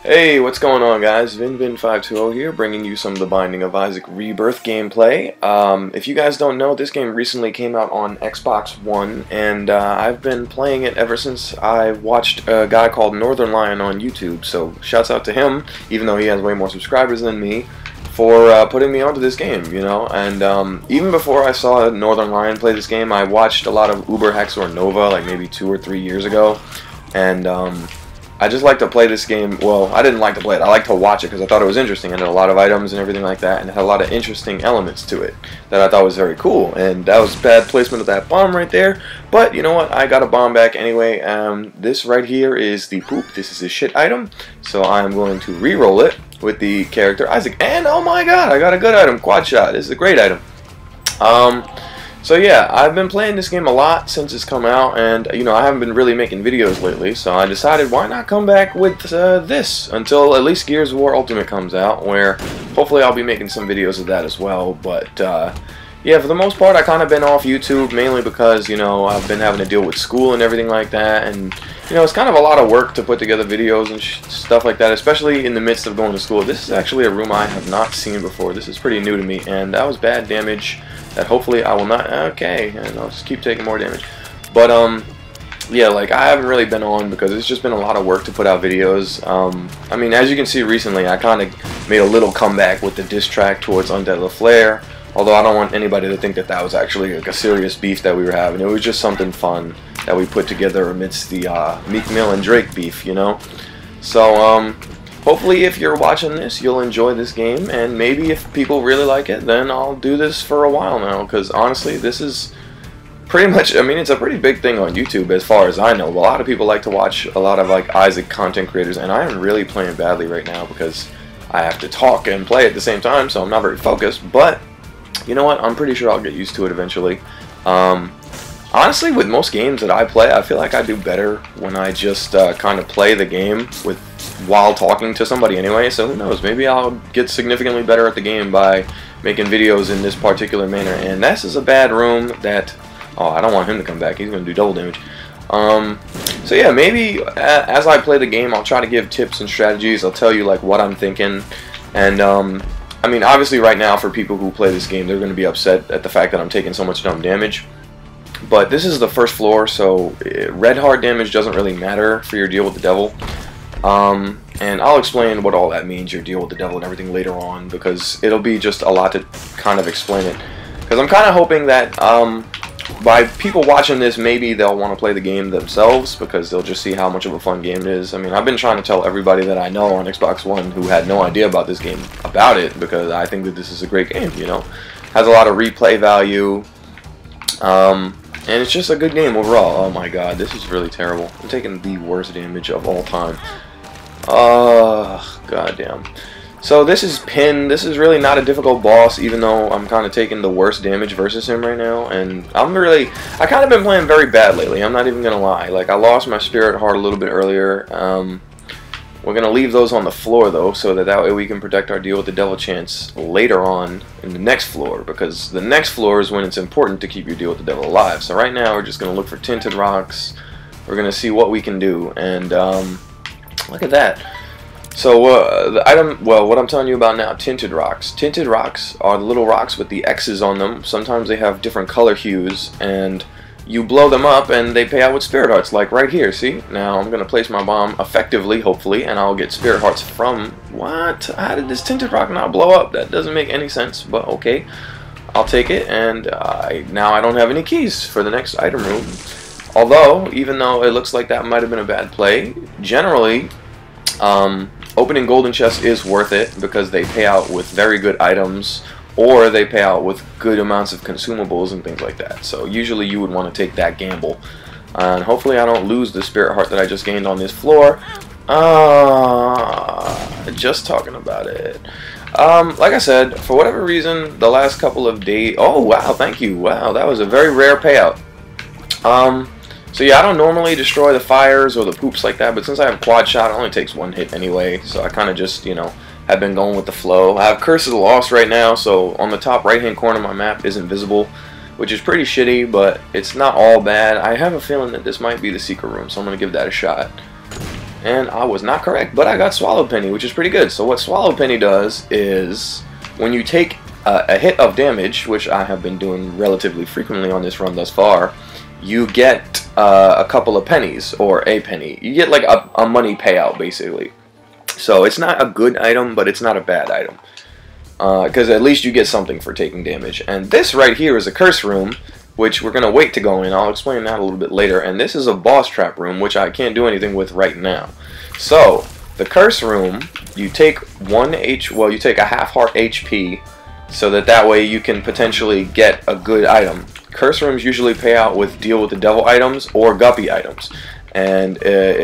Hey, what's going on, guys? VinVin520 here, bringing you some of the Binding of Isaac Rebirth gameplay. If you guys don't know, this game recently came out on Ep.1, and I've been playing it ever since I watched a guy called Northern Lion on YouTube, so shouts out to him, even though he has way more subscribers than me, for putting me onto this game, you know. And even before I saw Northern Lion play this game, I watched a lot of Uber Hex or Nova, like maybe 2 or 3 years ago, and I just like to play this game. Well, I didn't like to play it. I like to watch it because I thought it was interesting. It had a lot of items and everything like that, and it had a lot of interesting elements to it that I thought was very cool. And that was bad placement of that bomb right there. But you know what? I got a bomb back anyway. This right here is the poop. This is a shit item. So I'm going to re-roll it with the character Isaac. And oh my god, I got a good item. Quad shot. This is a great item. So yeah, I've been playing this game a lot since it's come out, and you know, I haven't been really making videos lately, so I decided why not come back with this until at least Gears of War Ultimate comes out, where hopefully I'll be making some videos of that as well. But yeah, for the most part I kind of been off YouTube, mainly because, you know, I've been having to deal with school and everything like that, and you know, it's kind of a lot of work to put together videos and stuff like that, especially in the midst of going to school. This is actually a room I have not seen before. This is pretty new to me, and that was bad damage that hopefully I will not. Okay, and I'll just keep taking more damage. But yeah, like, I haven't really been on because it's just been a lot of work to put out videos. I mean, as you can see recently, I kind of made a little comeback with the diss track towards Undead LaFlare, although I don't want anybody to think that that was actually like a serious beef that we were having. It was just something fun that we put together amidst the Meek Mill and Drake beef, you know. So hopefully if you're watching this, you'll enjoy this game, and maybe if people really like it, then I'll do this for a while now, because honestly, this is pretty much, I mean, it's a pretty big thing on YouTube as far as I know. A lot of people like to watch a lot of like Isaac content creators, and I am really playing badly right now because I have to talk and play at the same time, so I'm not very focused, but you know what, I'm pretty sure I'll get used to it eventually. Honestly, with most games that I play, I feel like I do better when I just kind of play the game while talking to somebody anyway, so who knows, maybe I'll get significantly better at the game by making videos in this particular manner. And this is a bad room that, oh, I don't want him to come back, he's going to do double damage. So yeah, maybe as I play the game, I'll try to give tips and strategies. I'll tell you like what I'm thinking, and I mean, obviously right now for people who play this game, they're going to be upset at the fact that I'm taking so much dumb damage. But this is the first floor, so red heart damage doesn't really matter for your deal with the devil. And I'll explain what all that means, your deal with the devil and everything, later on, because it'll be just a lot to kind of explain it. Because I'm kind of hoping that by people watching this, maybe they'll want to play the game themselves, because they'll just see how much of a fun game it is. I mean, I've been trying to tell everybody that I know on Xbox One who had no idea about this game about it, because I think that this is a great game, you know. Has a lot of replay value. And it's just a good game overall. Oh my god, this is really terrible. I'm taking the worst damage of all time. Goddamn. So this is Pin. This is really not a difficult boss, even though I'm kind of taking the worst damage versus him right now. And I kind of been playing very bad lately, I'm not even gonna lie. Like, I lost my spirit heart a little bit earlier. We're going to leave those on the floor, though, so that way we can protect our deal with the devil chance later on in the next floor, because the next floor is when it's important to keep your deal with the devil alive. So right now we're just going to look for tinted rocks. We're going to see what we can do, and look at that. So the item, well, what I'm telling you about now, tinted rocks. Tinted rocks are the little rocks with the X's on them. Sometimes they have different color hues, and you blow them up and they pay out with spirit hearts, like right here, see? Now I'm going to place my bomb effectively, hopefully, and I'll get spirit hearts from... What? How did this tinted rock not blow up? That doesn't make any sense, but okay. I'll take it, and now I don't have any keys for the next item room. Although, even though it looks like that might have been a bad play, generally, opening golden chests is worth it because they pay out with very good items, or they pay out with good amounts of consumables and things like that. So usually you would want to take that gamble. And hopefully I don't lose the spirit heart that I just gained on this floor. Just talking about it. Like I said, for whatever reason, the last couple of days... Oh, wow, thank you. Wow, that was a very rare payout. So yeah, I don't normally destroy the fires or the poops like that, but since I have quad shot, it only takes one hit anyway. So I kind of just, you know, have been going with the flow. I have Curse of the Lost right now, so on the top right hand corner of my map isn't visible, which is pretty shitty, but it's not all bad. I have a feeling that this might be the secret room, so I'm going to give that a shot. and I was not correct, but I got Swallowed Penny, which is pretty good. So what Swallowed Penny does is, when you take a hit of damage, which I have been doing relatively frequently on this run thus far, you get a couple of pennies, or a penny. You get like a money payout, basically. So it's not a good item, but it's not a bad item. Because at least you get something for taking damage. And this right here is a curse room, which we're going to wait to go in. I'll explain that a little bit later. And this is a boss trap room, which I can't do anything with right now. So, the curse room, you take you take a half heart HP, so that way you can potentially get a good item. Curse rooms usually pay out with deal with the devil items or guppy items. And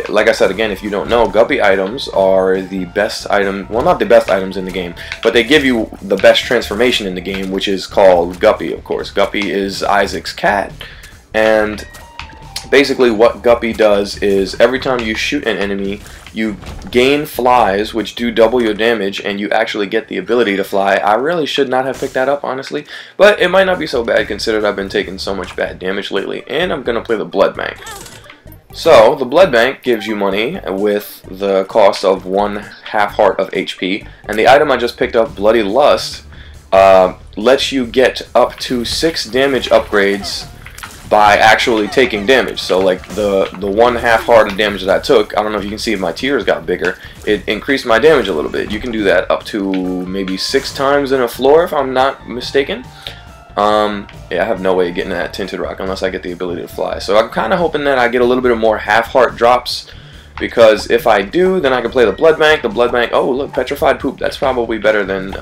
like I said again, if you don't know, guppy items are the best item, well, not the best items in the game, but they give you the best transformation in the game, which is called Guppy, of course. Guppy is Isaac's cat, and basically what Guppy does is every time you shoot an enemy, you gain flies, which do double your damage, and you actually get the ability to fly. I really should not have picked that up, honestly, but it might not be so bad considered I've been taking so much bad damage lately, and I'm going to play the Blood Bank. So, the Blood Bank gives you money with the cost of 1/2 heart of HP, and the item I just picked up, Bloody Lust, lets you get up to 6 damage upgrades by actually taking damage. So like the 1/2 heart of damage that I took, I don't know if you can see if my tears got bigger, it increased my damage a little bit. You can do that up to maybe 6 times in a floor if I'm not mistaken. Yeah, I have no way of getting that Tinted Rock unless I get the ability to fly. So I'm kind of hoping that I get a little bit of more half heart drops, because if I do, then I can play the Blood Bank. The Blood Bank, oh look, Petrified Poop. That's probably better than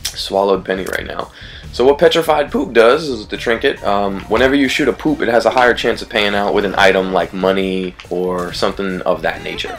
Swallowed Penny right now. So what Petrified Poop does is the trinket. Whenever you shoot a poop, it has a higher chance of paying out with an item like money or something of that nature.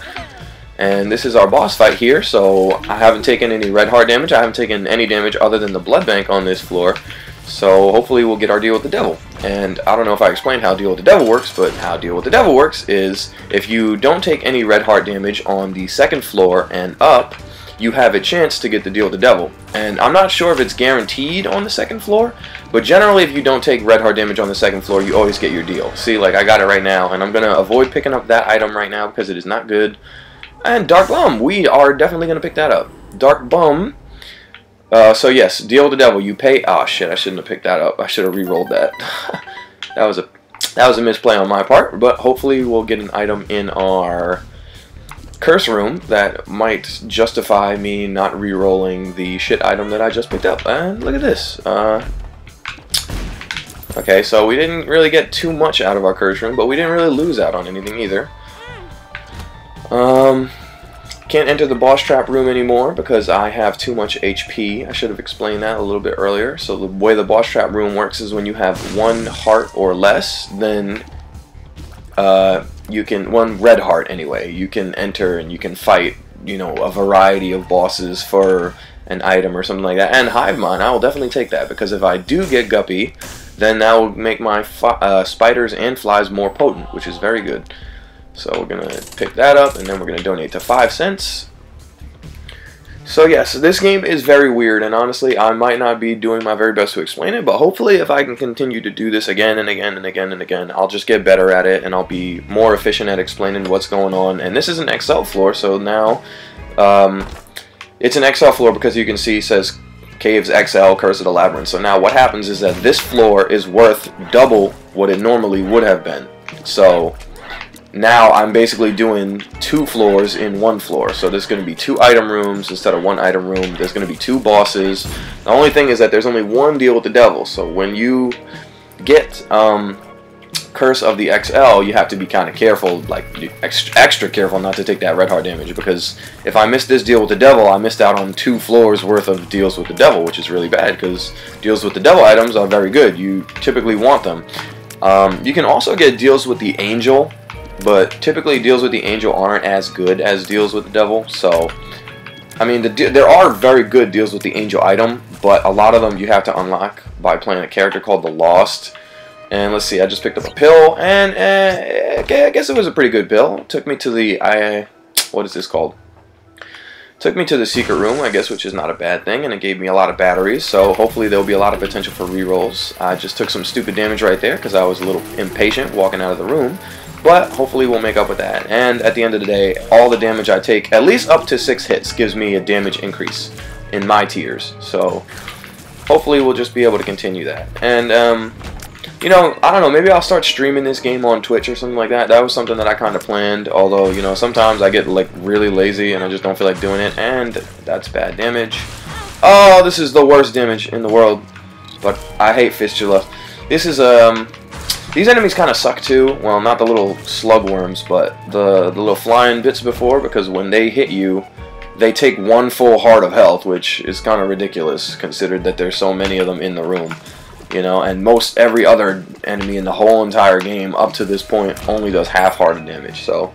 And this is our boss fight here, so I haven't taken any red heart damage. I haven't taken any damage other than the Blood Bank on this floor. So hopefully we'll get our deal with the devil. And I don't know if I explained how deal with the devil works, but how deal with the devil works is if you don't take any red heart damage on the 2nd floor and up, you have a chance to get the deal with the devil. And I'm not sure if it's guaranteed on the 2nd floor, but generally if you don't take red heart damage on the 2nd floor, you always get your deal. See, like I got it right now, and I'm going to avoid picking up that item right now because it is not good. And Dark Bum, we are definitely going to pick that up. Dark Bum. So yes, deal with the devil. You pay. Oh shit! I shouldn't have picked that up. I should have re-rolled that. that was a misplay on my part. But hopefully we'll get an item in our curse room that might justify me not re-rolling the shit item that I just picked up. And look at this. Okay, so we didn't really get too much out of our curse room, but we didn't really lose out on anything either. Can't enter the boss trap room anymore because I have too much HP. I should have explained that a little bit earlier. So the way the boss trap room works is when you have 1 heart or less, then you can, 1 red heart anyway, you can enter and you can fight, you know, a variety of bosses for an item or something like that. And Hivemon, I will definitely take that, because if I do get Guppy, then that will make my spiders and flies more potent, which is very good. So we're going to pick that up, and then we're going to donate to 5 cents. So yes, this game is very weird, and honestly, I might not be doing my very best to explain it, but hopefully if I can continue to do this again and again and again and again, I'll just get better at it, and I'll be more efficient at explaining what's going on. And this is an XL floor, so now it's an XL floor because you can see it says Caves XL, Curse of the Labyrinth. So now what happens is that this floor is worth double what it normally would have been. So now I'm basically doing 2 floors in 1 floor. So there's going to be 2 item rooms instead of 1 item room. There's going to be 2 bosses. The only thing is that there's only 1 deal with the devil. So when you get Curse of the XL, you have to be kind of careful, like extra careful not to take that red heart damage, because if I miss this deal with the devil, I missed out on 2 floors worth of deals with the devil, which is really bad, because deals with the devil items are very good. You typically want them. You can also get deals with the angel, but typically deals with the angel aren't as good as deals with the devil. So, I mean, there are very good deals with the angel item, but a lot of them you have to unlock by playing a character called the Lost. And let's see, I just picked up a pill, and okay, I guess it was a pretty good pill. It took me to the, what is this called? Took me to the secret room, I guess, which is not a bad thing, and it gave me a lot of batteries, so hopefully there'll be a lot of potential for rerolls. I just took some stupid damage right there because I was a little impatient walking out of the room. But hopefully we'll make up with that. And at the end of the day, all the damage I take, at least up to 6 hits, gives me a damage increase in my tiers. So hopefully we'll just be able to continue that. And, you know, I don't know, maybe I'll start streaming this game on Twitch or something like that. That was something that I kind of planned. Although, you know, sometimes I get, like, really lazy and I just don't feel like doing it. And that's bad damage. Oh, this is the worst damage in the world. But I hate Fistula. This is, these enemies kind of suck too. Well, not the little slug worms, but the little flying bits before, because when they hit you, they take 1 full heart of health, which is kind of ridiculous, considered that there's so many of them in the room. You know, and most every other enemy in the whole entire game up to this point only does half-hearted damage. So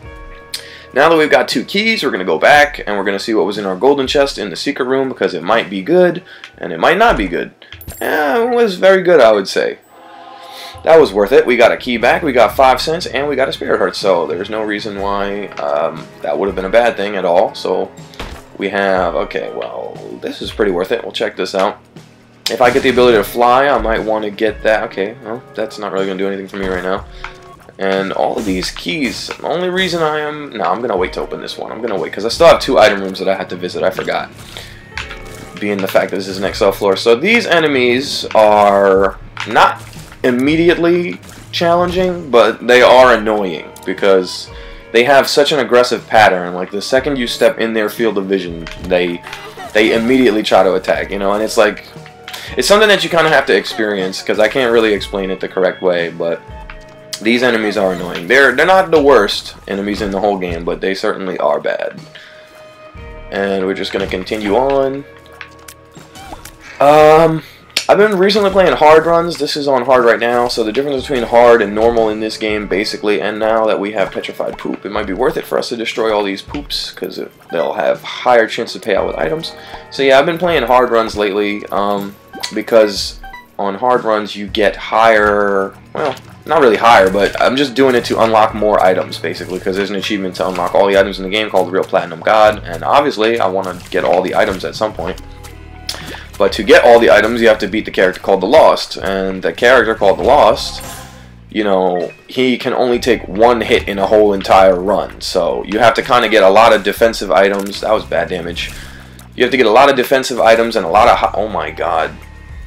now that we've got 2 keys, we're going to go back and we're going to see what was in our golden chest in the secret room, because it might be good and it might not be good. It was very good, I would say. That was worth it. We got a key back, we got 5 cents, and we got a spirit heart. So there's no reason why that would have been a bad thing at all. So we have, okay, well, this is pretty worth it. We'll check this out. If I get the ability to fly, I might want to get that. Okay, well, that's not really going to do anything for me right now. And all of these keys, the only reason I am... No, I'm going to wait to open this one. I'm going to wait, because I still have 2 item rooms that I had to visit. I forgot. Being the fact that this is an XL floor. So these enemies are not immediately challenging, but they are annoying because they have such an aggressive pattern. Like, the second you step in their field of vision, they immediately try to attack, you know. And it's like, it's something that you kind of have to experience, because I can't really explain it the correct way. But these enemies are annoying. They're not the worst enemies in the whole game, but they certainly are bad. And we're just gonna continue on. I've been recently playing hard runs. This is on hard right now, so the difference between hard and normal in this game, basically, and now that we have petrified poop, it might be worth it for us to destroy all these poops, because they'll have higher chance to pay out with items. So yeah, I've been playing hard runs lately, because on hard runs you get higher, well, not really higher, but I'm just doing it to unlock more items, basically, because there's an achievement to unlock all the items in the game called Real Platinum God, and obviously I want to get all the items at some point. But to get all the items, you have to beat the character called the Lost. And the character called the Lost, you know, he can only take 1 hit in a whole entire run. So you have to kind of get a lot of defensive items. That was bad damage. You have to get a lot of defensive items and a lot of... Oh my god.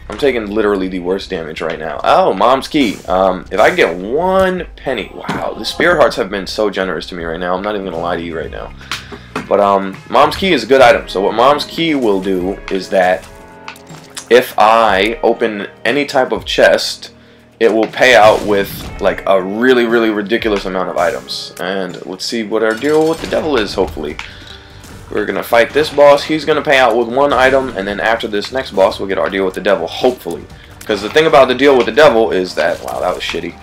I'm taking literally the worst damage right now. Oh, Mom's Key. If I can get 1 penny... Wow, the Spirit Hearts have been so generous to me right now. I'm not even going to lie to you right now. But Mom's Key is a good item. So what Mom's Key will do is that if I open any type of chest, it will pay out with like a really, really ridiculous amount of items. And let's see what our deal with the devil is, hopefully. We're going to fight this boss. He's going to pay out with 1 item, and then after this next boss, we'll get our deal with the devil, hopefully. Because the thing about the deal with the devil is that... Wow, that was shitty.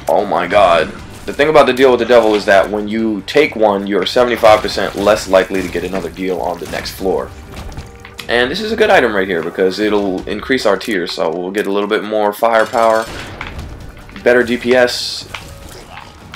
Oh my god. The thing about the deal with the devil is that when you take 1, you're 75% less likely to get another deal on the next floor. And this is a good item right here because it'll increase our tiers, so we'll get a little bit more firepower, better DPS.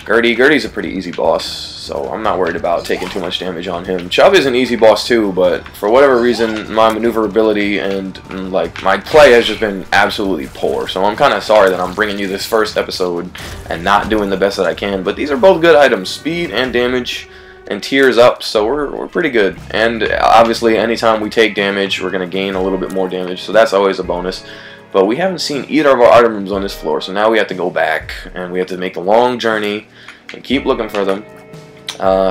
Gertie's a pretty easy boss, so I'm not worried about taking too much damage on him. Chubb is an easy boss too, but for whatever reason, my maneuverability and like my play has just been absolutely poor. So I'm kind of sorry that I'm bringing you this first episode and not doing the best that I can. But these are both good items, speed and damage. And tiers up, so we're pretty good. And obviously, anytime we take damage, we're going to gain a little bit more damage, so that's always a bonus. But we haven't seen either of our item rooms on this floor, so now we have to go back, and we have to make the long journey and keep looking for them.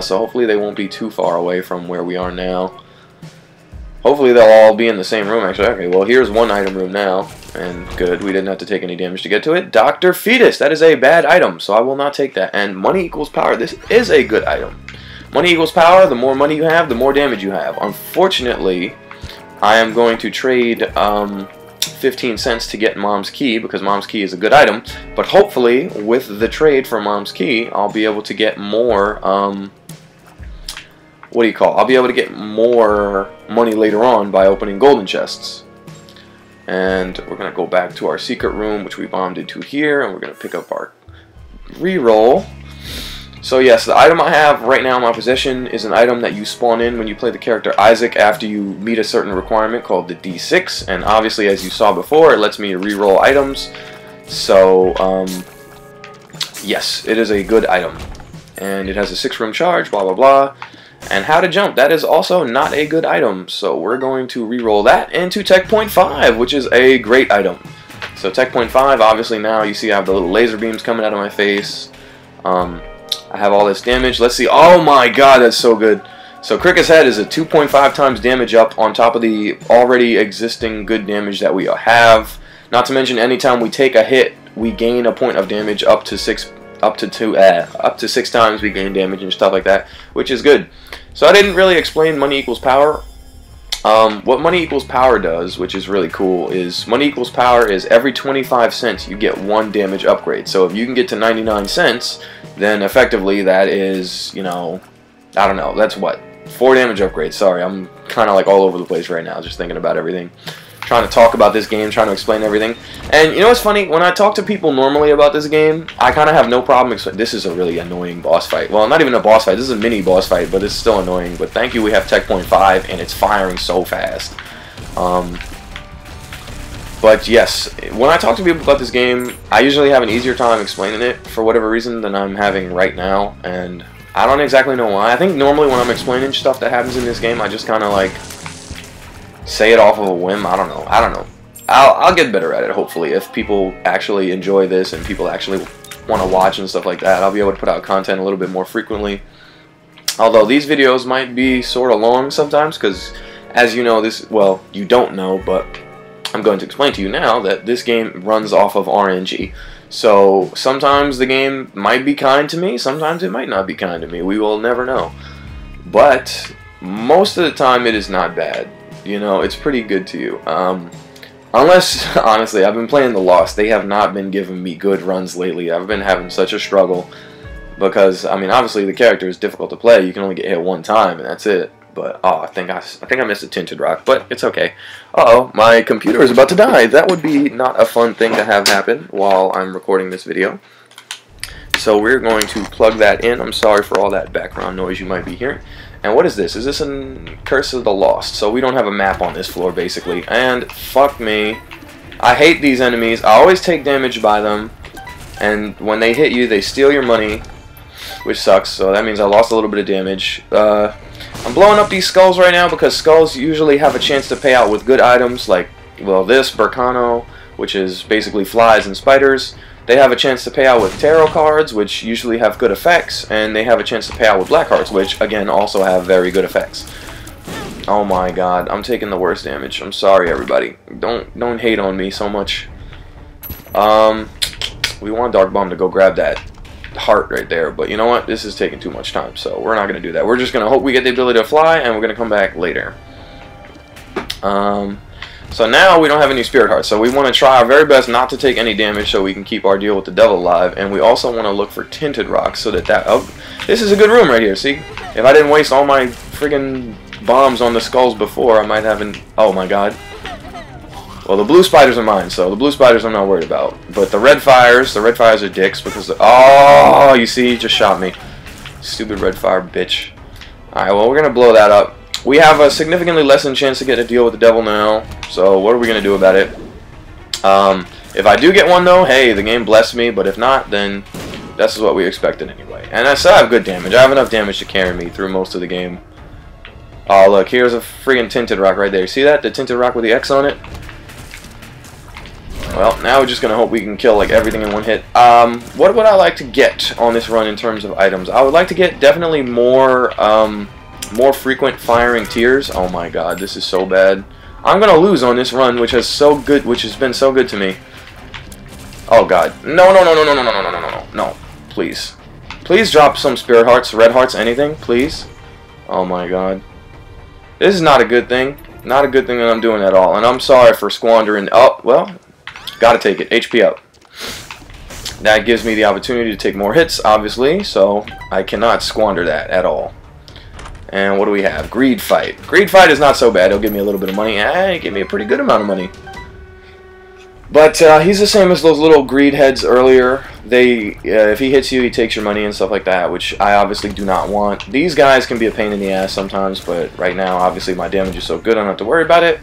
So hopefully they won't be too far away from where we are now. Hopefully they'll all be in the same room, actually. Okay, well, here's 1 item room now, and good. We didn't have to take any damage to get to it. Dr. Fetus, that is a bad item, so I will not take that. And money equals power. This is a good item. Money equals power. The more money you have, the more damage you have. Unfortunately, I am going to trade 15 cents to get Mom's Key, because Mom's Key is a good item. But hopefully, with the trade for Mom's Key, I'll be able to get more, I'll be able to get more money later on by opening golden chests. And we're going to go back to our secret room, which we bombed into here, and we're going to pick up our reroll. So yes, the item I have right now in my possession is an item that you spawn in when you play the character Isaac after you meet a certain requirement called the D6. And obviously, as you saw before, it lets me reroll items. So Yes, it is a good item. And it has a 6-room charge, blah blah blah. And how to jump, that is also not a good item. So we're going to re-roll that into Tech Point 5, which is a great item. So Tech Point 5, obviously now you see I have the little laser beams coming out of my face. I have all this damage. Let's see. Oh my god, that's so good. So Cricket's Head is a 2.5 times damage up on top of the already existing good damage that we have. Not to mention, anytime we take a hit, we gain a point of damage up to 6 times we gain damage and stuff like that, which is good. So I didn't really explain money equals power. What money equals power does, which is really cool, is money equals power is every 25 cents you get 1 damage upgrade. So if you can get to 99 cents, then effectively that is, you know, I don't know, that's what? 4 damage upgrades. Sorry, I'm kind of like all over the place right now, just thinking about everything. Trying to talk about this game, trying to explain everything. And you know what's funny? When I talk to people normally about this game, I kind of have no problem explaining. This is a really annoying boss fight. Well, not even a boss fight. This is a mini boss fight, but it's still annoying. But thank you, we have Tech Point 5, and it's firing so fast. But yes, when I talk to people about this game, I usually have an easier time explaining it for whatever reason than I'm having right now. And I don't exactly know why. I think normally when I'm explaining stuff that happens in this game, I just kind of like say it off of a whim. I don't know. I'll get better at it, hopefully. If people actually enjoy this and people actually want to watch and stuff like that, I'll be able to put out content a little bit more frequently. Although these videos might be sort of long sometimes, because as you know, well, you don't know, but I'm going to explain to you now that this game runs off of RNG. So sometimes the game might be kind to me, sometimes it might not be kind to me. We will never know. But most of the time it is not bad. You know, it's pretty good to you. Unless, honestly, I've been playing The Lost. They have not been giving me good runs lately. I've been having such a struggle. Because, I mean, obviously the character is difficult to play. You can only get hit 1 time, and that's it. But, oh, I think I missed a Tinted Rock. But it's okay. Uh-oh, my computer is about to die. That would be not a fun thing to have happen while I'm recording this video. So we're going to plug that in. I'm sorry for all that background noise you might be hearing. And what is this? Is this a Curse of the Lost? So we don't have a map on this floor, basically. And fuck me. I hate these enemies. I always take damage by them. And when they hit you, they steal your money, which sucks. So that means I lost a little bit of damage. I'm blowing up these skulls right now because skulls usually have a chance to pay out with good items like, well, this, Burkano, which is basically flies and spiders. They have a chance to pay out with tarot cards, which usually have good effects, and they have a chance to pay out with black cards, which, again, also have very good effects. Oh my god, I'm taking the worst damage. I'm sorry, everybody. Don't hate on me so much. We want Dark Bomb to go grab that heart right there, but you know what? This is taking too much time, so we're not going to do that. We're just going to hope we get the ability to fly, and we're going to come back later. So now we don't have any spirit hearts, so we want to try our very best not to take any damage so we can keep our deal with the devil alive, and we also want to look for tinted rocks so that oh, this is a good room right here, see? If I didn't waste all my friggin' bombs on the skulls before, I might have an, oh my god. Well, the blue spiders are mine, so the blue spiders I'm not worried about. But the red fires are dicks because, oh, you see, just shot me. Stupid red fire bitch. Alright, well, we're going to blow that up. We have a significantly lessened chance to get a deal with the devil now, so what are we going to do about it? If I do get one, though, hey, the game blessed me, but if not, then this is what we expected anyway. And I still have good damage. I have enough damage to carry me through most of the game. Oh, look, here's a friggin' tinted rock right there. See that? The tinted rock with the X on it? Well, now we're just going to hope we can kill like everything in one hit. What would I like to get on this run in terms of items? I would like to get definitely more frequent firing tears. Oh my god, this is so bad. I'm gonna lose on this run, which has been so good to me. Oh god, no, no, please, please drop some spirit hearts, red hearts, anything, please. Oh my god, this is not a good thing. Not a good thing that I'm doing at all, and I'm sorry for squandering. Oh well, gotta take it. HP up. That gives me the opportunity to take more hits, obviously, so I cannot squander that at all. And what do we have? Greed Fight. Greed Fight is not so bad. He'll give me a little bit of money. He gave me a pretty good amount of money. But he's the same as those little greed heads earlier. If he hits you, he takes your money and stuff like that, which I obviously do not want. These guys can be a pain in the ass sometimes, but right now, obviously, my damage is so good I don't have to worry about it.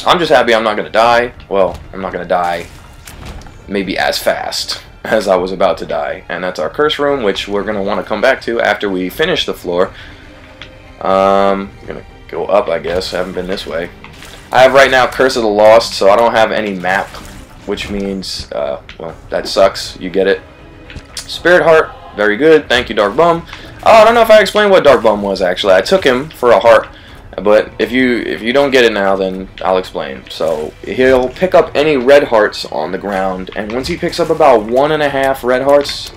I'm just happy I'm not going to die. Well, I'm not going to die maybe as fast. as I was about to die. And that's our curse room, which we're going to want to come back to after we finish the floor. I'm going to go up, I guess. I haven't been this way. I have right now Curse of the Lost, so I don't have any map, which means, well, that sucks. You get it. Spirit Heart, very good. Thank you, Dark Bum. Oh, I don't know if I explained what Dark Bum was, actually. I took him for a heart, but if you don't get it now, then I'll explain. So he'll pick up any red hearts on the ground, and once he picks up about 1.5 red hearts,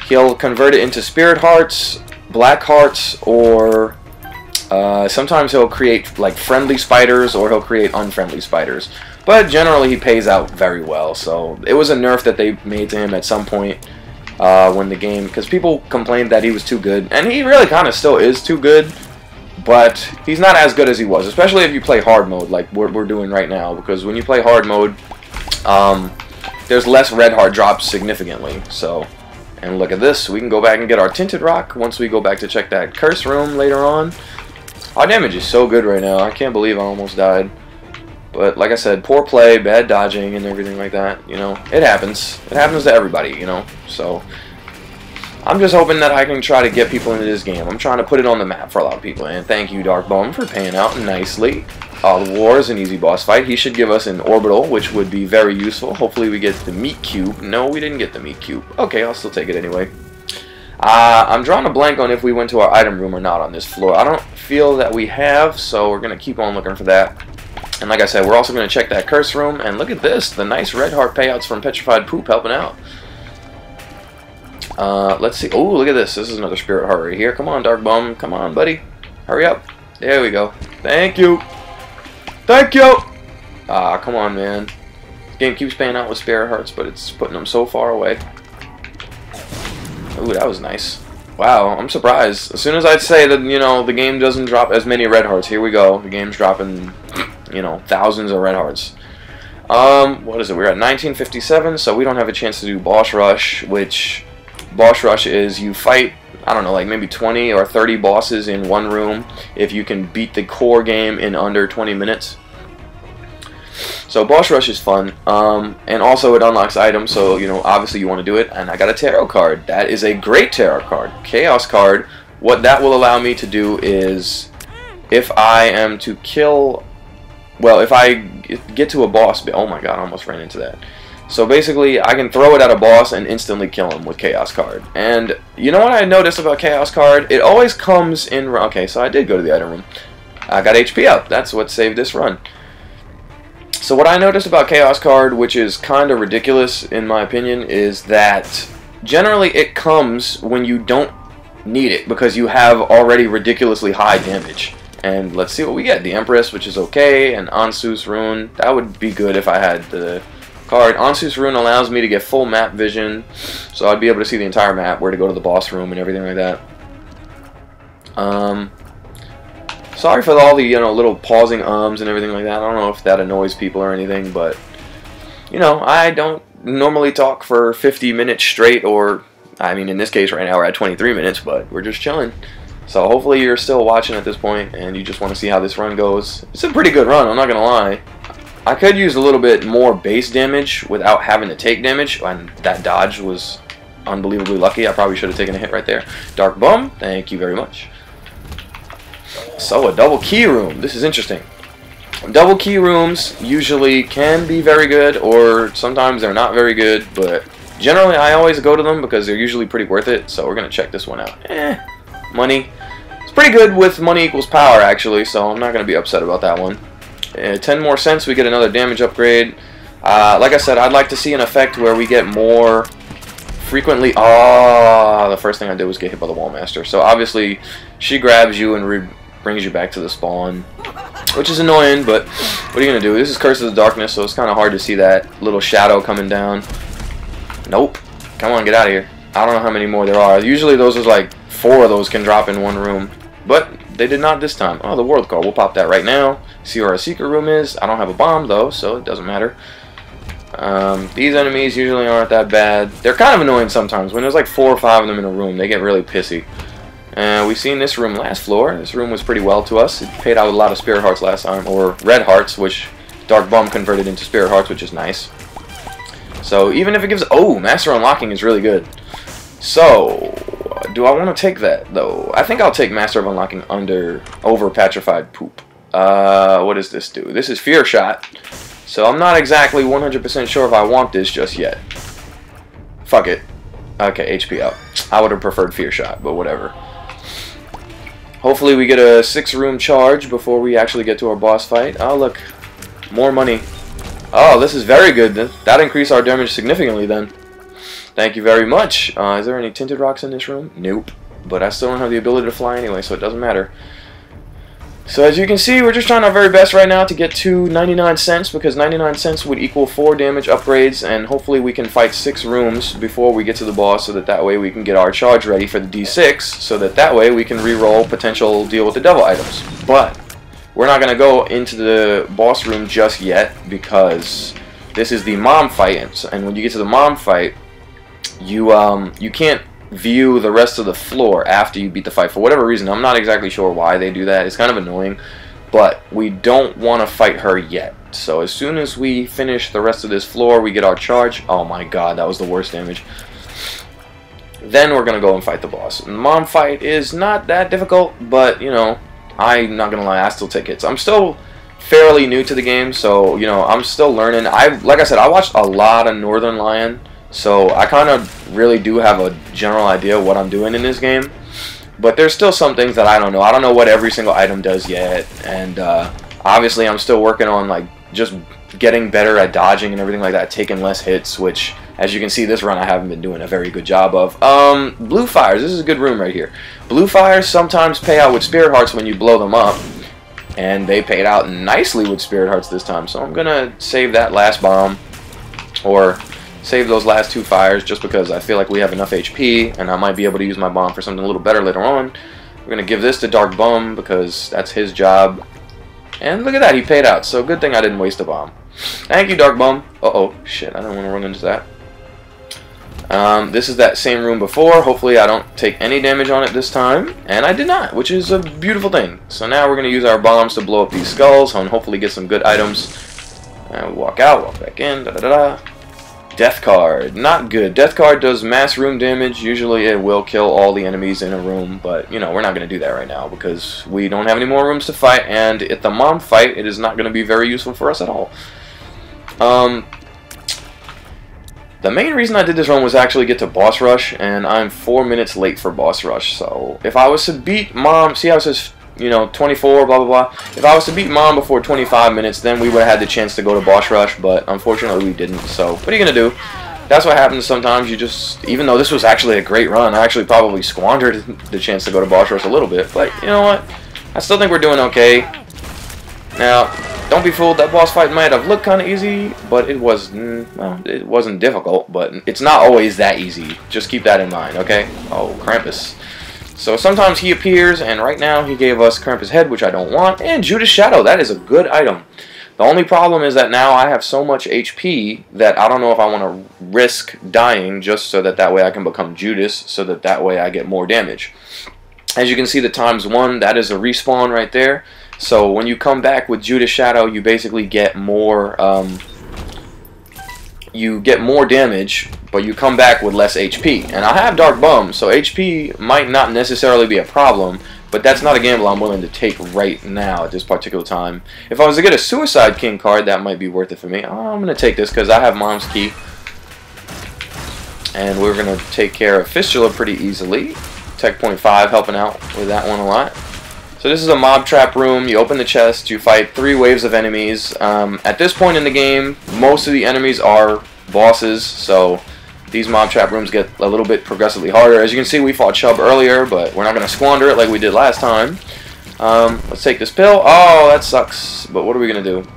he'll convert it into Spirit Hearts, Black Hearts, or sometimes he'll create like friendly spiders, or he'll create unfriendly spiders. But generally he pays out very well, so it was a nerf that they made to him at some point when the game, because people complained that he was too good, and he really kind of still is too good, but he's not as good as he was, especially if you play hard mode like we're doing right now, because when you play hard mode, there's less red heart drops significantly. So, and look at this, we can go back and get our Tinted Rock once we go back to check that curse room later on. Our damage is so good right now, I can't believe I almost died. But like I said, poor play, bad dodging, and everything like that, you know, it happens. It happens to everybody, you know, so I'm just hoping that I can try to get people into this game. I'm trying to put it on the map for a lot of people, and thank you, Dark Bone, for paying out nicely. The war is an easy boss fight. He should give us an orbital, which would be very useful. Hopefully we get the meat cube. No, we didn't get the meat cube. Okay, I'll still take it anyway. I'm drawing a blank on if we went to our item room or not on this floor. I don't feel that we have, so we're going to keep on looking for that. And like I said, we're also going to check that curse room. And look at this, the nice red heart payouts from Petrified Poop helping out. Let's see. Oh, look at this. This is another spirit heart right here. Come on, Dark Bum. Come on, buddy. Hurry up. There we go. Thank you. Thank you. Come on, man. This game keeps paying out with spirit hearts, but it's putting them so far away. Ooh, that was nice. Wow, I'm surprised. As soon as I'd say that, you know, the game doesn't drop as many red hearts, here we go. The game's dropping, you know, thousands of red hearts. What is it? We're at 1957, so we don't have a chance to do boss rush, which boss rush is you fight, I don't know, like maybe 20 or 30 bosses in one room if you can beat the core game in under 20 minutes. So boss rush is fun, and also it unlocks items, so, you know, obviously you want to do it. And I got a tarot card. That is a great tarot card. Chaos card. What that will allow me to do is, if I am to kill, well, if I get to a boss, oh my god, I almost ran into that. So basically, I can throw it at a boss and instantly kill him with Chaos card. And you know what I noticed about Chaos card? It always comes in, okay, so I did go to the item room. I got HP up. That's what saved this run. So what I noticed about Chaos card, which is kind of ridiculous in my opinion, is that generally it comes when you don't need it because you have already ridiculously high damage. And let's see what we get. The Empress, which is okay, and Ansus Rune. That would be good if I had the card. Ansus Rune allows me to get full map vision, so I'd be able to see the entire map, where to go to the boss room and everything like that. Sorry for all the, you know, little pausing and everything like that. I don't know if that annoys people or anything, but, you know, I don't normally talk for 50 minutes straight, or, I mean, in this case right now we're at 23 minutes, but we're just chilling. So hopefully you're still watching at this point, and you just want to see how this run goes. It's a pretty good run, I'm not going to lie. I could use a little bit more base damage without having to take damage, and that dodge was unbelievably lucky. I probably should have taken a hit right there. Dark Bum, thank you very much. So, a double key room. This is interesting. Double key rooms usually can be very good, or sometimes they're not very good, but generally I always go to them because they're usually pretty worth it, so we're going to check this one out. Money. It's pretty good with money equals power, actually, so I'm not going to be upset about that one. 10 more cents, we get another damage upgrade. Like I said, I'd like to see an effect where we get more frequently. The first thing I did was get hit by the Wallmaster. So obviously, she grabs you and brings you back to the spawn, which is annoying, but what are you going to do? This is Curse of the Darkness, so it's kind of hard to see that little shadow coming down. Nope. Come on, get out of here. I don't know how many more there are. Usually those are like 4 of those can drop in one room, but they did not this time. Oh, the World Card. We'll pop that right now. See where our secret room is. I don't have a bomb, though, so it doesn't matter. These enemies usually aren't that bad. They're kind of annoying sometimes. When there's like 4 or 5 of them in a room, they get really pissy. We've seen this room last floor. This room was pretty well to us. It paid out a lot of Spirit Hearts last time, or Red Hearts, which Dark Bum converted into Spirit Hearts, which is nice. So even if it gives... Oh, Master Unlocking is really good. So, do I want to take that, though? I think I'll take Master of Unlocking over Petrified Poop. What does this do? This is Fear Shot. So I'm not exactly 100% sure if I want this just yet. Fuck it. Okay, HP up. I would have preferred Fear Shot, but whatever. Hopefully we get a 6-room charge before we actually get to our boss fight. Oh, look. More money. Oh, this is very good. That increased our damage significantly then. Thank you very much. Is there any tinted rocks in this room? Nope. But I still don't have the ability to fly anyway, so it doesn't matter. So as you can see, we're just trying our very best right now to get to 99 cents, because 99 cents would equal 4 damage upgrades, and hopefully we can fight 6 rooms before we get to the boss, so that way we can get our charge ready for the D6, so that way we can re-roll potential deal with the devil items. But we're not going to go into the boss room just yet, because this is the mom fight, and when you get to the mom fight, you can't view the rest of the floor after you beat the fight for whatever reason. I'm not exactly sure why they do that. It's kind of annoying, but we don't want to fight her yet. So as soon as we finish the rest of this floor, we get our charge. Oh my god, that was the worst damage. Then we're going to go and fight the boss. And the mom fight is not that difficult, but, you know, I'm not going to lie, I still take hits. I'm still fairly new to the game, so, you know, I'm still learning. Like I said, I watched a lot of Northern Lion, so I kind of really do have a general idea of what I'm doing in this game. But there's still some things that I don't know. I don't know what every single item does yet. And obviously I'm still working on like just getting better at dodging and everything like that, taking less hits, which as you can see this run I haven't been doing a very good job of. Blue fires, this is a good room right here. Blue fires sometimes pay out with spirit hearts when you blow them up. And they paid out nicely with spirit hearts this time. So I'm going to save that last bomb. Or save those last 2 fires just because I feel like we have enough HP and I might be able to use my bomb for something a little better later on. We're going to give this to Dark Bum because that's his job. And look at that, he paid out. So good thing I didn't waste a bomb. Thank you, Dark Bum. Uh-oh, shit, I don't want to run into that. This is that same room before. Hopefully I don't take any damage on it this time. And I did not, which is a beautiful thing. So now we're going to use our bombs to blow up these skulls and hopefully get some good items. And we walk out, walk back in, da-da-da-da. Death card, not good. Death card does mass room damage. Usually it will kill all the enemies in a room, but you know, we're not going to do that right now because we don't have any more rooms to fight, and at the mom fight it is not going to be very useful for us at all. The main reason I did this run was actually get to boss rush, and I'm 4 minutes late for boss rush. So if I was to beat mom, see how it says, you know, 24, blah, blah, blah. If I was to beat mom before 25 minutes, then we would have had the chance to go to boss rush, but unfortunately we didn't. So what are you going to do? That's what happens sometimes. You just, even though this was actually a great run, I actually probably squandered the chance to go to boss rush a little bit. But you know what? I still think we're doing okay. Now, don't be fooled. That boss fight might have looked kind of easy, but it was, well, it wasn't difficult, but it's not always that easy. Just keep that in mind, okay? Oh, Krampus. So sometimes he appears, and right now he gave us Krampus' head, which I don't want, and Judas Shadow. That is a good item. The only problem is that now I have so much HP that I don't know if I want to risk dying just so that way I can become Judas, so that way I get more damage. As you can see, the ×1, that is a respawn right there. So when you come back with Judas Shadow, you basically get more damage, but you come back with less HP. And I have Dark Bum, so HP might not necessarily be a problem, but that's not a gamble I'm willing to take right now at this particular time. If I was to get a Suicide King card, that might be worth it for me. I'm going to take this because I have Mom's Key. And we're going to take care of Fistula pretty easily. Tech.5 helping out with that one a lot. So this is a mob trap room. You open the chest, you fight 3 waves of enemies. At this point in the game, most of the enemies are bosses, so these mob trap rooms get a little bit progressively harder. As you can see, we fought Chubb earlier, but we're not going to squander it like we did last time. Let's take this pill. Oh, that sucks, but what are we going to do?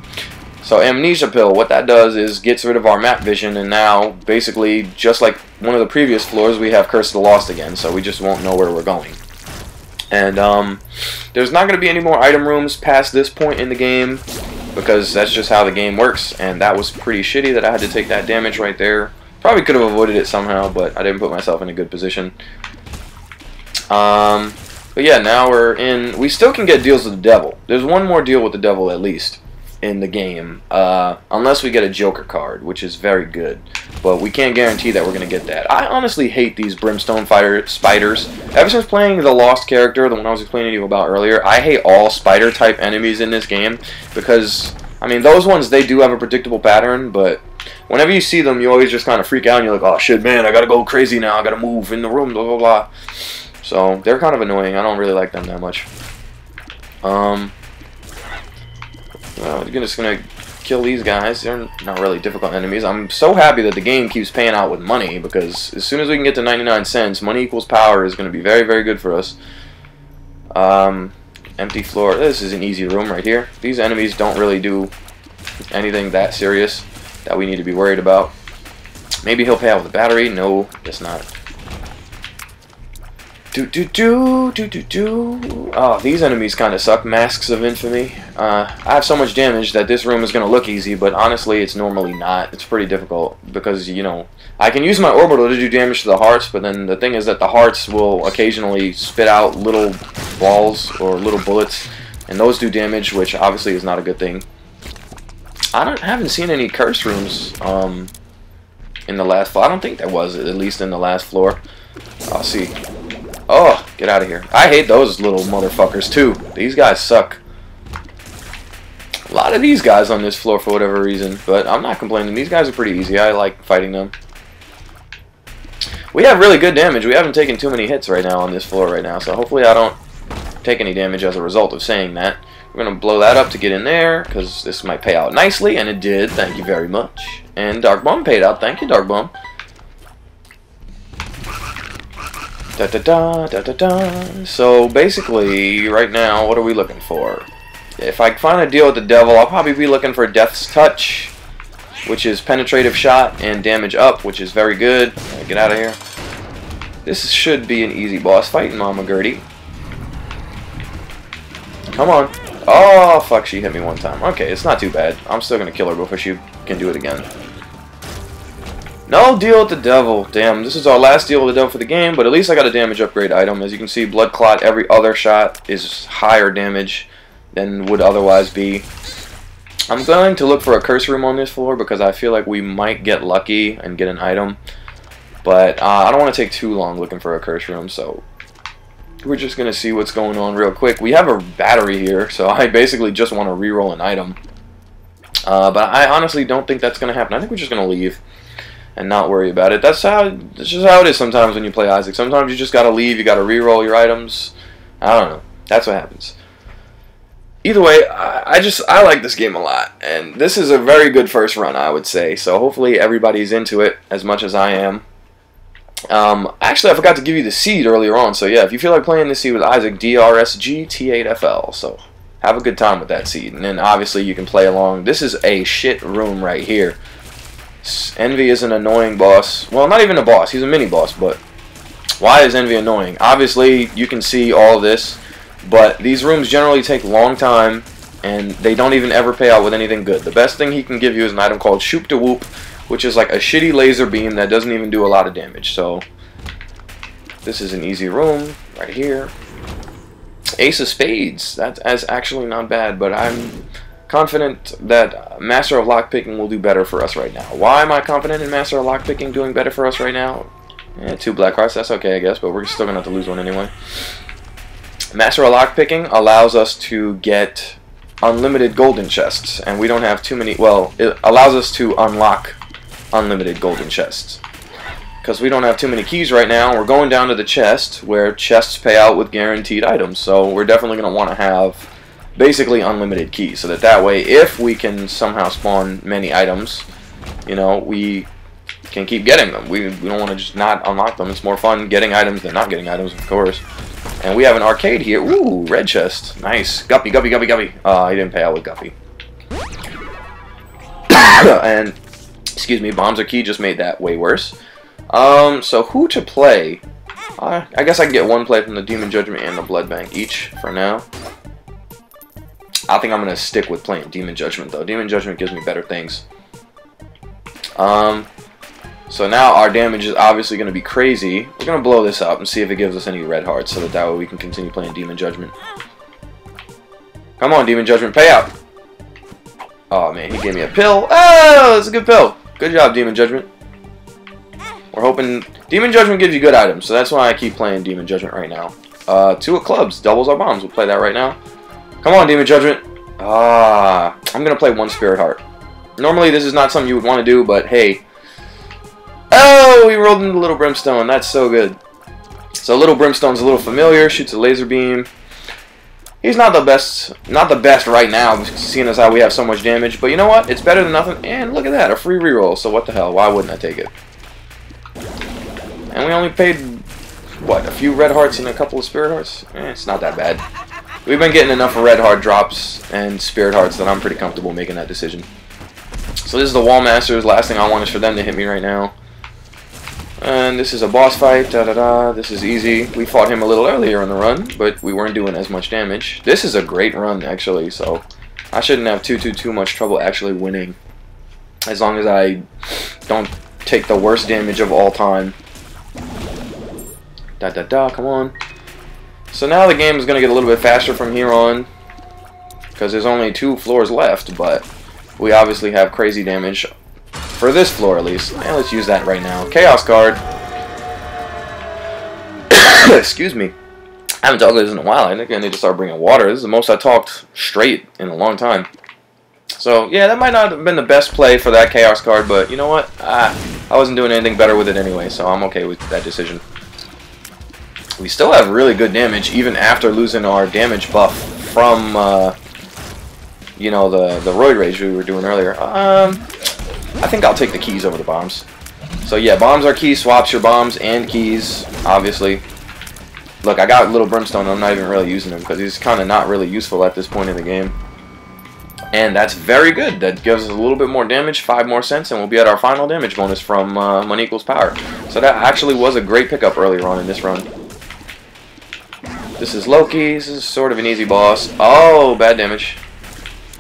So Amnesia Pill, what that does is gets rid of our map vision, and now, basically, just like one of the previous floors, we have Curse of the Lost again, so we just won't know where we're going. And there's not going to be any more item rooms past this point in the game, because that's just how the game works, and that was pretty shitty that I had to take that damage right there. Probably could have avoided it somehow, but I didn't put myself in a good position. But yeah, now we're in... We still can get deals with the devil. There's one more deal with the devil at least in the game, unless we get a Joker card, which is very good. But we can't guarantee that we're going to get that. I honestly hate these Brimstone spiders. Ever since playing the Lost character, the one I was explaining to you about earlier, I hate all spider-type enemies in this game. Because, I mean, those ones, they do have a predictable pattern, but whenever you see them, you always just kind of freak out, and you're like, oh shit, man, I gotta go crazy now, I gotta move in the room, blah, blah, blah. So, they're kind of annoying. I don't really like them that much. Well, you're just gonna kill these guys. They're not really difficult enemies. I'm so happy that the game keeps paying out with money, because as soon as we can get to 99 cents, money equals power is going to be very, very good for us. Empty floor. This is an easy room right here. These enemies don't really do anything that serious that we need to be worried about. Maybe he'll pay out with a battery. No, it's not. Oh, these enemies kind of suck. Masks of Infamy. I have so much damage that this room is going to look easy, but honestly, it's normally not. It's pretty difficult because, you know, I can use my orbital to do damage to the hearts, but then the thing is that the hearts will occasionally spit out little balls or little bullets, and those do damage, which obviously is not a good thing. I haven't seen any curse rooms in the last floor. I don't think there was, at least in the last floor. I'll see. Oh, get out of here. I hate those little motherfuckers too. These guys suck. A lot of these guys on this floor for whatever reason, but I'm not complaining. These guys are pretty easy. I like fighting them. We have really good damage. We haven't taken too many hits right now on this floor right now, so hopefully I don't take any damage as a result of saying that. We're going to blow that up to get in there, because this might pay out nicely, and it did. Thank you very much. And Dark Bum paid out. Thank you, Dark Bum. So basically, right now, what are we looking for? If I find a deal with the devil, I'll probably be looking for Death's Touch, which is penetrative shot and damage up, which is very good. Get out of here. This should be an easy boss fight, Mama Gertie. Come on. Oh, fuck, she hit me one time. Okay, it's not too bad. I'm still going to kill her before she can do it again. No deal with the devil. Damn, this is our last deal with the devil for the game, but at least I got a damage upgrade item. As you can see, Blood Clot, every other shot is higher damage than would otherwise be. I'm going to look for a curse room on this floor because I feel like we might get lucky and get an item. But I don't want to take too long looking for a curse room, so we're just going to see what's going on real quick. We have a battery here, so I basically just want to reroll an item. But I honestly don't think that's going to happen. I think we're just going to leave and not worry about it. That's just how it is sometimes when you play Isaac. Sometimes you just gotta leave, you gotta re-roll your items. I don't know. That's what happens. Either way, I like this game a lot, and this is a very good first run, I would say. So hopefully everybody's into it as much as I am. Actually, I forgot to give you the seed earlier on, so yeah, if you feel like playing this seed with Isaac, DRSG T8FL, so have a good time with that seed. And then obviously you can play along. This is a shit room right here. Envy is an annoying boss. Well, not even a boss. He's a mini-boss, but why is Envy annoying? Obviously, you can see all this, but these rooms generally take a long time, and they don't even ever pay out with anything good. The best thing he can give you is an item called Shoop da Whoop, which is like a shitty laser beam that doesn't even do a lot of damage. So, this is an easy room right here. Ace of Spades. That's actually not bad, but I'm confident that Master of Lockpicking will do better for us right now. Why am I confident in Master of Lockpicking doing better for us right now? 2 black hearts, that's okay, I guess, but we're still going to have to lose one anyway. Master of Lockpicking allows us to get unlimited golden chests, and we don't have too many. Well, it allows us to unlock unlimited golden chests, because we don't have too many keys right now. We're going down to the chest, where chests pay out with guaranteed items, so we're definitely going to want to have basically unlimited keys, so that way, if we can somehow spawn many items, you know, we can keep getting them. We don't want to just not unlock them. It's more fun getting items than not getting items, of course. And we have an arcade here. Ooh, red chest. Nice. Guppy, Guppy, Guppy, Guppy. He didn't pay out with Guppy. And, excuse me, Bombs are Key just made that way worse. So who to play? I guess I can get one play from the Demon Judgment and the Blood Bank each for now. I think I'm going to stick with playing Demon Judgment, though. Demon Judgment gives me better things. So now our damage is obviously going to be crazy. We're going to blow this up and see if it gives us any red hearts, so that way we can continue playing Demon Judgment. Come on, Demon Judgment, pay out! Oh man, he gave me a pill. Oh, that's a good pill. Good job, Demon Judgment. We're hoping Demon Judgment gives you good items, so that's why I keep playing Demon Judgment right now. 2 of clubs doubles our bombs. We'll play that right now. Come on, Demon Judgment. I'm gonna play 1 Spirit Heart. Normally, this is not something you would want to do, but hey. Oh, we rolled into Little Brimstone. That's so good. So Little Brimstone's a little familiar. Shoots a laser beam. He's not the best right now, seeing as how we have so much damage. But you know what? It's better than nothing. And look at that, a free reroll. So what the hell? Why wouldn't I take it? And we only paid, what, a few red hearts and a couple of spirit hearts? It's not that bad. We've been getting enough red heart drops and spirit hearts that I'm pretty comfortable making that decision. So this is the Wall Masters. Last thing I want is for them to hit me right now. And this is a boss fight. This is easy. We fought him a little earlier in the run, but we weren't doing as much damage. This is a great run, actually, so I shouldn't have too much trouble actually winning. As long as I don't take the worst damage of all time. Come on. So now the game is going to get a little bit faster from here on, because there's only 2 floors left, but we obviously have crazy damage for this floor at least. And let's use that right now. Chaos card. Excuse me. I haven't talked like this in a while. I think I need to start bringing water. This is the most I talked straight in a long time. So yeah, that might not have been the best play for that Chaos card, but you know what? I wasn't doing anything better with it anyway, so I'm okay with that decision. We still have really good damage, even after losing our damage buff from, you know, the Roid Rage we were doing earlier. I think I'll take the keys over the bombs. So yeah, bombs are keys, swaps your bombs and keys, obviously. Look, I got Little Brimstone, I'm not even really using him, because he's kind of not really useful at this point in the game. And that's very good. That gives us a little bit more damage, 5 more cents, and we'll be at our final damage bonus from Money Equals Power. So that actually was a great pickup earlier on in this run. This is Loki. This is sort of an easy boss. Oh, bad damage.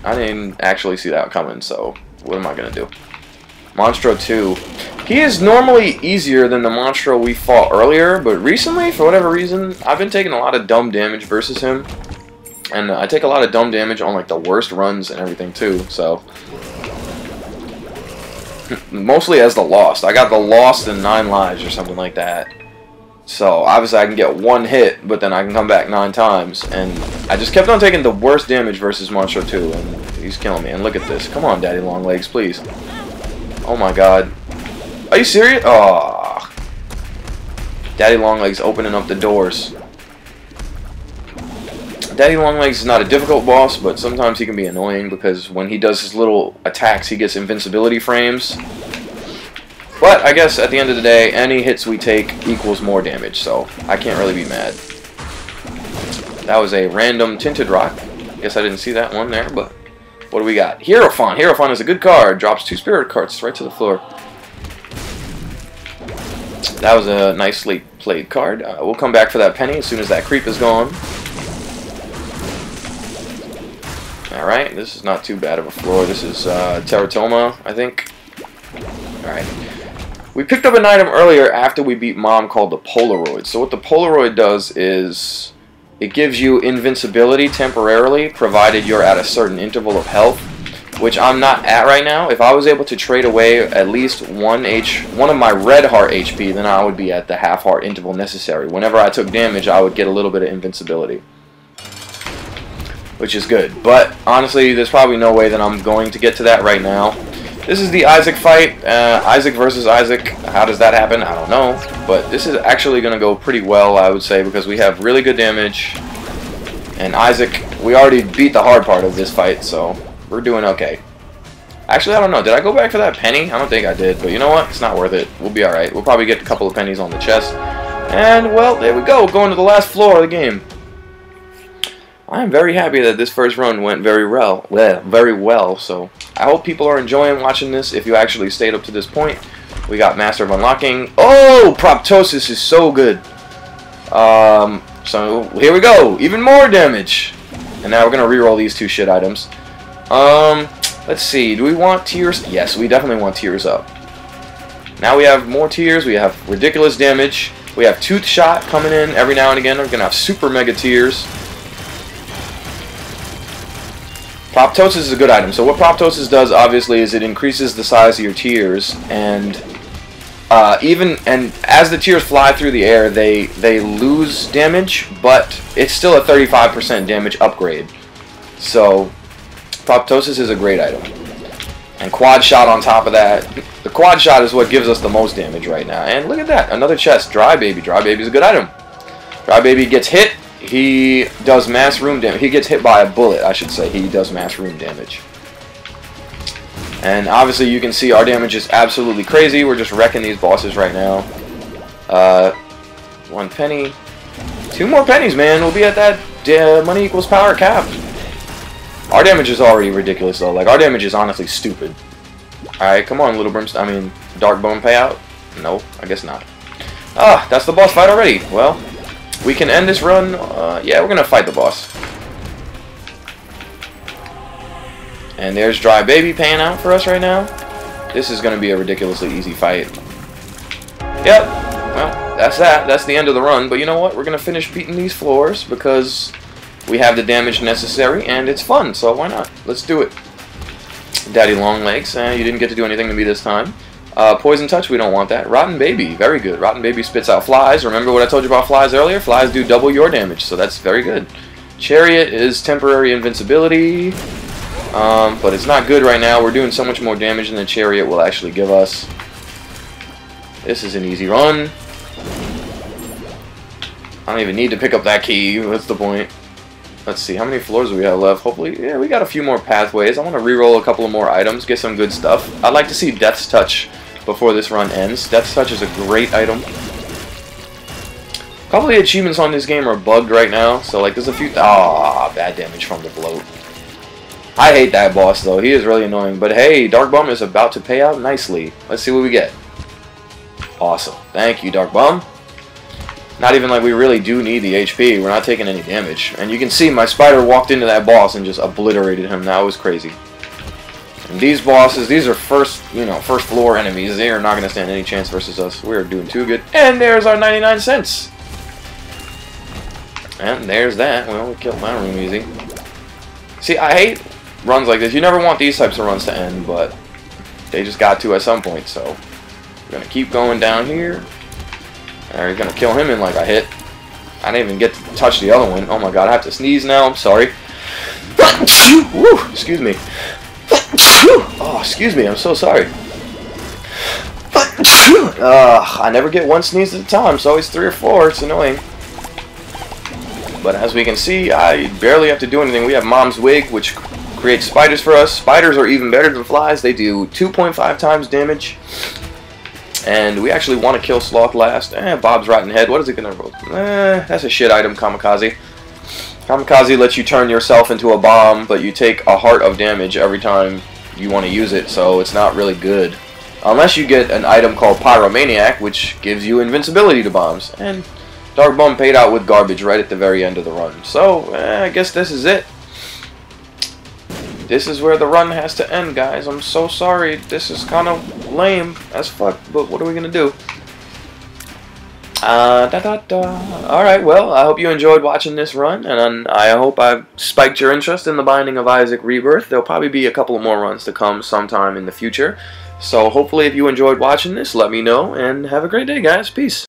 I didn't actually see that coming, so what am I going to do? Monstro 2. He is normally easier than the Monstro we fought earlier, but recently, for whatever reason, I've been taking a lot of dumb damage versus him. And I take a lot of dumb damage on like the worst runs and everything too, so. Mostly as the Lost. I got the Lost in 9 lives or something like that. So obviously I can get 1 hit, but then I can come back 9 times. And I just kept on taking the worst damage versus Monstro 2, and he's killing me. And look at this. Come on, Daddy Longlegs, please. Oh my god. Are you serious? Oh. Daddy Longlegs opening up the doors. Daddy Longlegs is not a difficult boss, but sometimes he can be annoying because when he does his little attacks, he gets invincibility frames. But I guess at the end of the day, any hits we take equals more damage, so I can't really be mad. That was a random Tinted Rock. Guess I didn't see that one there, but what do we got? Hierophant. Hierophant is a good card. Drops 2 spirit cards right to the floor. That was a nicely played card. We'll come back for that penny as soon as that creep is gone. Alright, this is not too bad of a floor. This is Teratoma, I think. Alright. We picked up an item earlier after we beat Mom called the Polaroid. So what the Polaroid does is it gives you invincibility temporarily, provided you're at a certain interval of health, which I'm not at right now. If I was able to trade away at least one of my red heart HP, then I would be at the half heart interval necessary. Whenever I took damage, I would get a little bit of invincibility, which is good. But honestly, there's probably no way that I'm going to get to that right now. This is the Isaac fight. Isaac versus Isaac. How does that happen? I don't know. But this is actually going to go pretty well, I would say, because we have really good damage. And Isaac, we already beat the hard part of this fight, so we're doing okay. Actually, I don't know. Did I go back for that penny? I don't think I did. But you know what? It's not worth it. We'll be alright. We'll probably get a couple of pennies on the chest. And, well, there we go. Going to the last floor of the game. I am very happy that this first run went very well, so I hope people are enjoying watching this if you actually stayed up to this point. We got Master of Unlocking. Oh, Proptosis is so good. So here we go, even more damage. And now we're going to reroll these 2 shit items. Let's see, do we want tears? Yes, we definitely want tears up. Now we have more tears, we have ridiculous damage. We have Tooth Shot coming in every now and again. We're going to have super mega tears. Proptosis is a good item. So what Proptosis does, obviously, is it increases the size of your tears, and as the tears fly through the air, they lose damage, but it's still a 35% damage upgrade. So Proptosis is a great item. And Quad Shot on top of that. The Quad Shot is what gives us the most damage right now. And look at that, another chest. Dry Baby. Dry Baby is a good item. Dry Baby gets hit. He does mass room damage. He gets hit by a bullet, I should say. He does mass room damage. And obviously you can see our damage is absolutely crazy. We're just wrecking these bosses right now. 1 penny. 2 more pennies, man. We'll be at that money equals power cap. Our damage is already ridiculous, though. Like, our damage is honestly stupid. Alright, come on, little brimstone. I mean, Dark Bone payout? No, I guess not. Ah, that's the boss fight already. Well, we can end this run. Yeah, we're going to fight the boss. And there's Dry Baby paying out for us right now. This is going to be a ridiculously easy fight. Yep. Well, that's that. That's the end of the run. But you know what? We're going to finish beating these floors because we have the damage necessary and it's fun. So why not? Let's do it. Daddy Longlegs. You didn't get to do anything to me this time. Poison Touch, we don't want that. Rotten Baby, very good. Rotten Baby spits out flies. Remember what I told you about flies earlier? Flies do double your damage, so that's very good. Chariot is temporary invincibility, but it's not good right now. We're doing so much more damage than the Chariot will actually give us. This is an easy run. I don't even need to pick up that key. What's the point? Let's see, how many floors do we have left? Hopefully, yeah, we got a few more pathways. I want to reroll a couple of more items, get some good stuff. I'd like to see Death's Touch before this run ends. Death's Touch is a great item. A couple of the achievements on this game are bugged right now, so like there's a few... bad damage from the bloat. I hate that boss though, he is really annoying. But hey, Dark Bum is about to pay out nicely. Let's see what we get. Awesome. Thank you, Dark Bum. Not even like we really do need the HP. We're not taking any damage. And you can see my spider walked into that boss and just obliterated him. That was crazy. And these bosses, these are first floor enemies. They are not going to stand any chance versus us. We're doing too good. And there's our 99 cents. And there's that. Well, we killed my room easy. See, I hate runs like this. You never want these types of runs to end, but they just got to at some point. So we're going to keep going down here. Alright, he's going to kill him in like a hit. I didn't even get to touch the other one. Oh my god, I have to sneeze now. I'm sorry. Woo, excuse me. Oh, excuse me. I'm so sorry. I never get one sneeze at a time. It's always 3 or 4. It's annoying. But as we can see, I barely have to do anything. We have Mom's Wig, which creates spiders for us. Spiders are even better than flies. They do 2.5 times damage. And we actually want to kill Sloth last. Bob's Rotten Head. What is it going to roll? That's a shit item, Kamikaze. Kamikaze lets you turn yourself into a bomb, but you take a heart of damage every time you want to use it, so it's not really good. Unless you get an item called Pyromaniac, which gives you invincibility to bombs. And Dark Bum paid out with garbage right at the very end of the run. So, I guess this is it. This is where the run has to end, guys. I'm so sorry. This is kind of lame as fuck, but what are we going to do? Alright, well, I hope you enjoyed watching this run, and I hope I've spiked your interest in the Binding of Isaac Rebirth. There'll probably be a couple of more runs to come sometime in the future. So hopefully if you enjoyed watching this, let me know, and have a great day, guys. Peace.